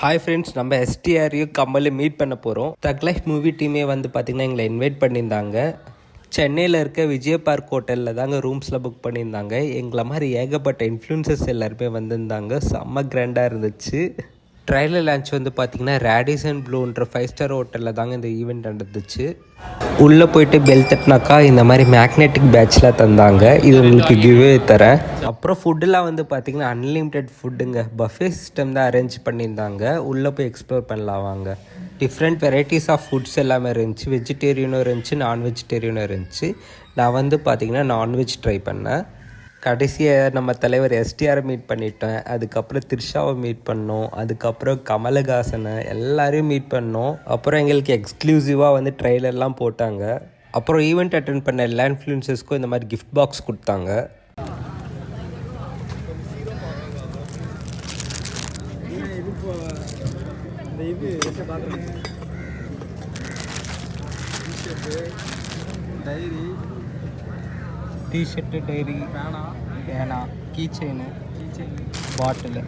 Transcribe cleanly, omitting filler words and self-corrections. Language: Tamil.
ஹாய் ஃப்ரெண்ட்ஸ், நம்ம எஸ்டிஆரையும் கமலையும் மீட் பண்ண போகிறோம். தக்லைஃப் மூவி டீமே வந்து பார்த்திங்கன்னா எங்களை இன்வைட் பண்ணியிருந்தாங்க. சென்னையில் இருக்க விஜய் பார்க் ஹோட்டலில் தாங்க ரூம்ஸில் புக் பண்ணியிருந்தாங்க. எங்களை மாதிரி ஏகப்பட்ட இன்ஃப்ளூயன்சர்ஸ் எல்லாருமே வந்திருந்தாங்க. செம்ம கிராண்டாக இருந்துச்சு. ட்ரைலர் லான்ச் வந்து பார்த்திங்கன்னா ரேடிசன் ப்ளூன்ற 5 ஸ்டார் ஹோட்டலில் தாங்க இந்த ஈவெண்ட் நடந்துச்சு. உள்ளே போயிட்டு பெல் தட்டினாக்கா இந்த மாதிரி மேக்னெட்டிக் பேட்ச்லாம் தந்தாங்க. இது உங்களுக்கு கிவ்வே தரேன். அப்புறம் ஃபுட்டெலாம் வந்து பார்த்திங்கன்னா அன்லிமிட்டெட் ஃபுட்டுங்க. பஃபே சிஸ்டம் தான் அரேஞ்ச் பண்ணியிருந்தாங்க. உள்ளே போய் எக்ஸ்ப்ளோர் பண்ணலாம் வாங்க. டிஃப்ரெண்ட் வெரைட்டிஸ் ஆஃப் ஃபுட்ஸ் எல்லாமே இருந்துச்சு. வெஜிடேரியனும் இருந்துச்சு, நான் வெஜிடேரியனும் இருந்துச்சு. நான் வந்து பார்த்திங்கன்னா நான்வெஜ் ட்ரை பண்ணேன். கடைசியாக நம்ம தலைவர் எஸ்டிஆரை மீட் பண்ணிட்டேன். அதுக்கப்புறம் த்ரிஷாவை மீட் பண்ணோம். அதுக்கப்புறம் கமலஹாசனை எல்லாரையும் மீட் பண்ணோம். அப்புறம் எங்களுக்கு எக்ஸ்க்ளூசிவாக வந்து ட்ரெய்லர்லாம் போட்டாங்க. அப்புறம் ஈவெண்ட் அட்டென்ட் பண்ண எல்லா இன்ஃப்ளூயன்சர்ஸ்க்கும் இந்த மாதிரி கிஃப்ட் பாக்ஸ் கொடுத்தாங்க. டிஷர்ட்டு, டைரி, பேனா, கீ செயின், பாட்டிலு.